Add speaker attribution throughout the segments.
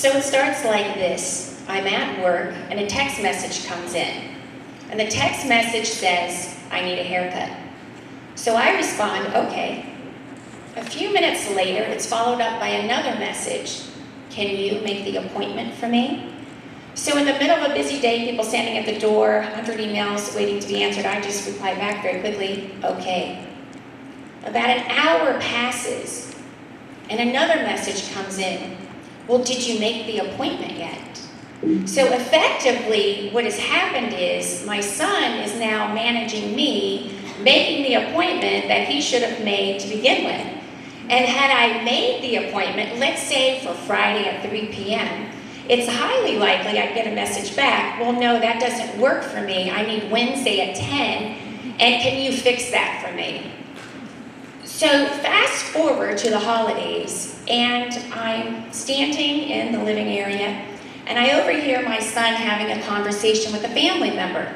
Speaker 1: So it starts like this. I'm at work and a text message comes in. And the text message says, I need a haircut. So I respond, okay. A few minutes later, it's followed up by another message. Can you make the appointment for me? So in the middle of a busy day, people standing at the door, 100 emails waiting to be answered, I just reply back very quickly, okay. About an hour passes, and another message comes in. Well, did you make the appointment yet? So effectively, what has happened is my son is now managing me, making the appointment that he should have made to begin with. And had I made the appointment, let's say for Friday at 3 p.m., it's highly likely I'd get a message back, well, no, that doesn't work for me. I need Wednesday at 10, and can you fix that for me? So fast forward to the holidays, and I'm standing in the living area, and I overhear my son having a conversation with a family member.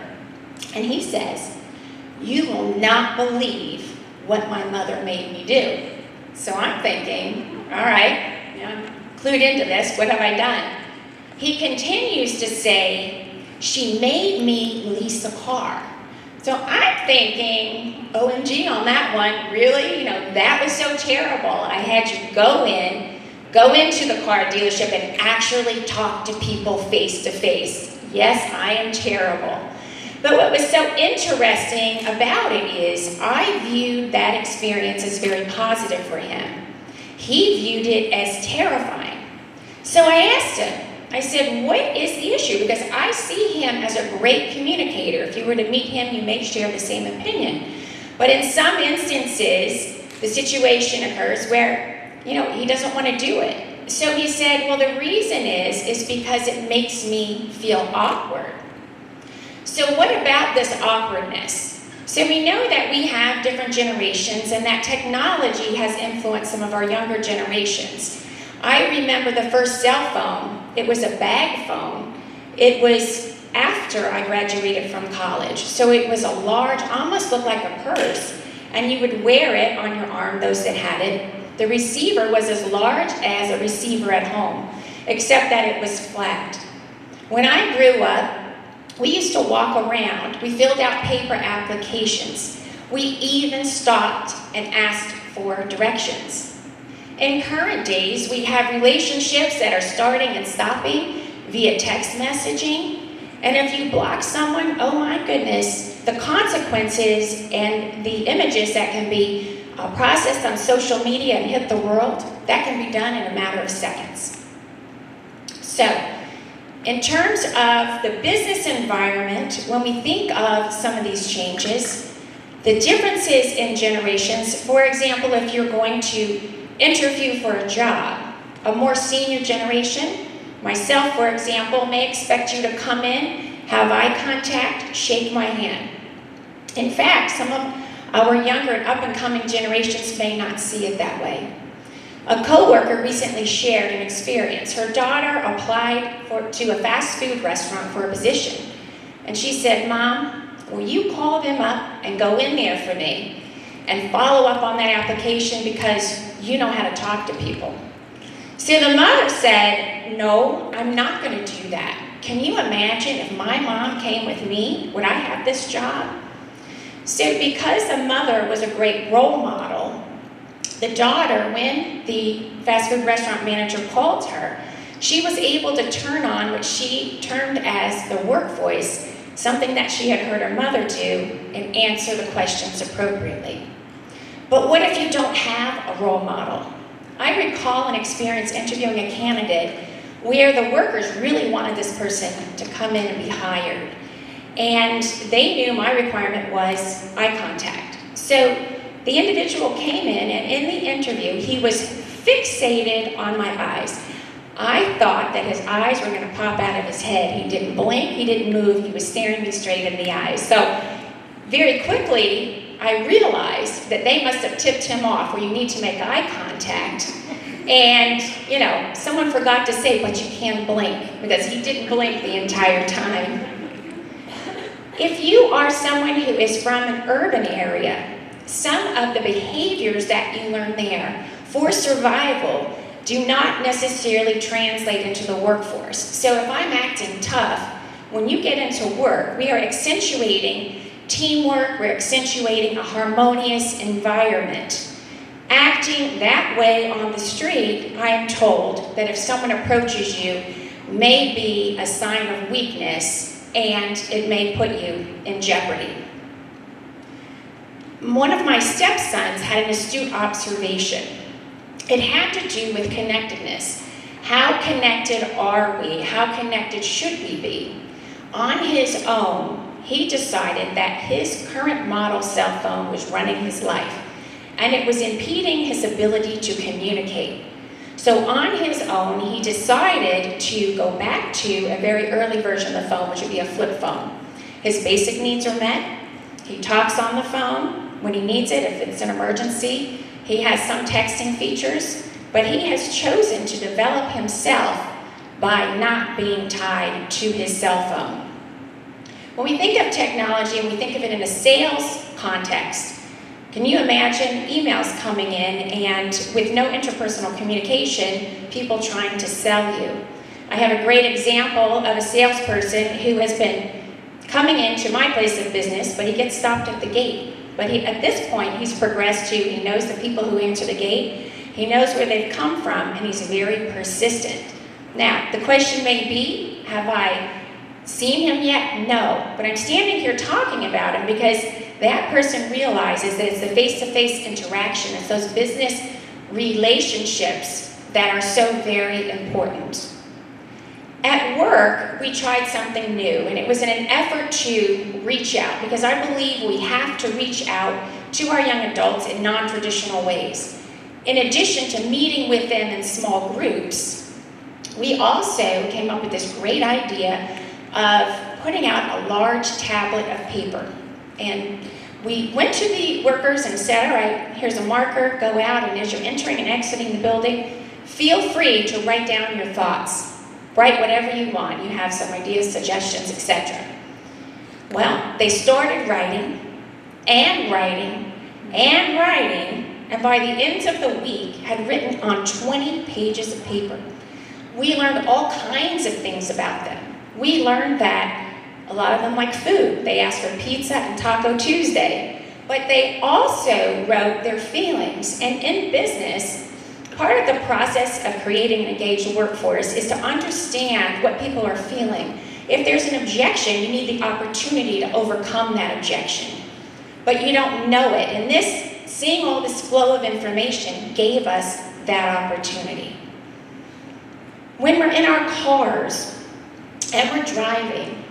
Speaker 1: And he says, you will not believe what my mother made me do. So I'm thinking, all right, I'm clued into this, what have I done? He continues to say, she made me lease a car. So I'm thinking, OMG on that one, really? That was so terrible. I had you go into the car dealership and actually talk to people face to face. Yes, I am terrible. But what was so interesting about it is I viewed that experience as very positive for him. He viewed it as terrifying. So I asked him, I said, what is the issue? Because I see him as a great communicator. If you were to meet him, you may share the same opinion. But in some instances, the situation occurs where, he doesn't want to do it. So he said, well, the reason is because it makes me feel awkward. So what about this awkwardness? So we know that we have different generations and that technology has influenced some of our younger generations. I remember the first cell phone. It was a bag phone. It was after I graduated from college. So it was a large, almost looked like a purse, and you would wear it on your arm, those that had it. The receiver was as large as a receiver at home, except that it was flat. When I grew up, we used to walk around. We filled out paper applications. We even stopped and asked for directions. In current days, we have relationships that are starting and stopping via text messaging. And if you block someone, oh my goodness, the consequences and the images that can be processed on social media and hit the world, that can be done in a matter of seconds. So, in terms of the business environment, when we think of some of these changes, the differences in generations, for example, if you're going to interview for a job, a more senior generation, myself, for example, may expect you to come in, have eye contact, shake my hand. In fact, some of our younger and up-and-coming generations may not see it that way. A coworker recently shared an experience. Her daughter applied to a fast food restaurant for a position. And she said, Mom, will you call them up and go in there for me and follow up on that application because you know how to talk to people? So the mother said, no, I'm not going to do that. Can you imagine if my mom came with me, would I have this job? So because the mother was a great role model, the daughter, when the fast food restaurant manager called her, she was able to turn on what she termed as the work voice, something that she had heard her mother do, and answer the questions appropriately. But what if you don't have a role model? I recall an experience interviewing a candidate where the workers really wanted this person to come in and be hired. And they knew my requirement was eye contact. So the individual came in, and in the interview, he was fixated on my eyes. I thought that his eyes were going to pop out of his head. He didn't blink, he didn't move, he was staring me straight in the eyes. So very quickly, I realized that they must have tipped him off where you need to make eye contact. And, someone forgot to say, but you can blink, because he didn't blink the entire time. If you are someone who is from an urban area, some of the behaviors that you learn there for survival do not necessarily translate into the workforce. So if I'm acting tough, when you get into work, we are accentuating teamwork, we're accentuating a harmonious environment. Acting that way on the street, I am told that if someone approaches you, may be a sign of weakness and it may put you in jeopardy. One of my stepsons had an astute observation. It had to do with connectedness. How connected are we? How connected should we be? On his own, he decided that his current model cell phone was running his life, and it was impeding his ability to communicate. So on his own, he decided to go back to a very early version of the phone, which would be a flip phone. His basic needs are met. He talks on the phone when he needs it, if it's an emergency. He has some texting features, but he has chosen to develop himself by not being tied to his cell phone. When we think of technology and we think of it in a sales context, can you imagine emails coming in and with no interpersonal communication, people trying to sell you? I have a great example of a salesperson who has been coming into my place of business, but he gets stopped at the gate. But at this point, he's progressed to, he knows the people who answer the gate, he knows where they've come from, and he's very persistent. Now, the question may be, have I seen him yet? No. But I'm standing here talking about him because that person realizes that it's the face-to-face interaction, it's those business relationships that are so very important. At work, we tried something new, and it was in an effort to reach out, because I believe we have to reach out to our young adults in non-traditional ways. In addition to meeting with them in small groups, we also came up with this great idea of putting out a large tablet of paper. And we went to the workers and said, all right, here's a marker, go out, and as you're entering and exiting the building, feel free to write down your thoughts. Write whatever you want. You have some ideas, suggestions, etc. Well, they started writing, and writing, and writing, and by the end of the week had written on 20 pages of paper. We learned all kinds of things about them. We learned that a lot of them like food. They asked for pizza and Taco Tuesday. But they also wrote their feelings. And in business, part of the process of creating an engaged workforce is to understand what people are feeling. If there's an objection, you need the opportunity to overcome that objection. But you don't know it. And seeing all this flow of information gave us that opportunity. When we're in our cars and we're driving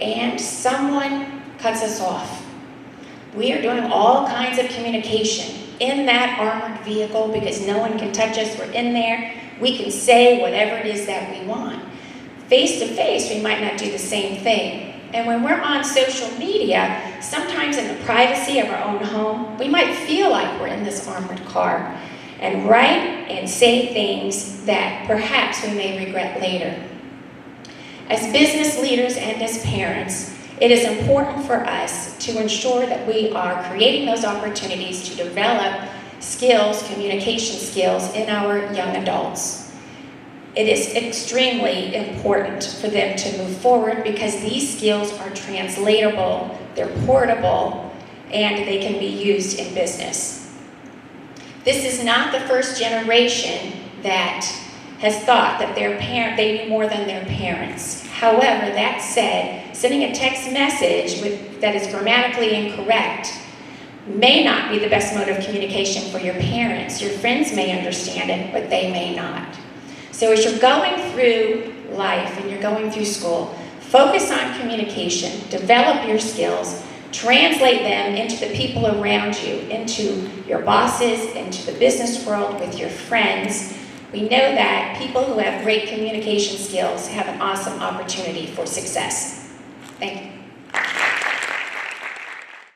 Speaker 1: and someone cuts us off, we are doing all kinds of communication in that armored vehicle because no one can touch us. We're in there. We can say whatever it is that we want. Face to face, we might not do the same thing. And when we're on social media, sometimes in the privacy of our own home, we might feel like we're in this armored car and write and say things that perhaps we may regret later. As business leaders and as parents, it is important for us to ensure that we are creating those opportunities to develop skills, communication skills in our young adults. It is extremely important for them to move forward because these skills are translatable, they're portable, and they can be used in business. This is not the first generation that has thought that they knew more than their parents. However, that said, sending a text message that is grammatically incorrect may not be the best mode of communication for your parents. Your friends may understand it, but they may not. So as you're going through life and you're going through school, focus on communication, develop your skills, translate them into the people around you, into your bosses, into the business world, with your friends. We know that people who have great communication skills have an awesome opportunity for success. Thank you.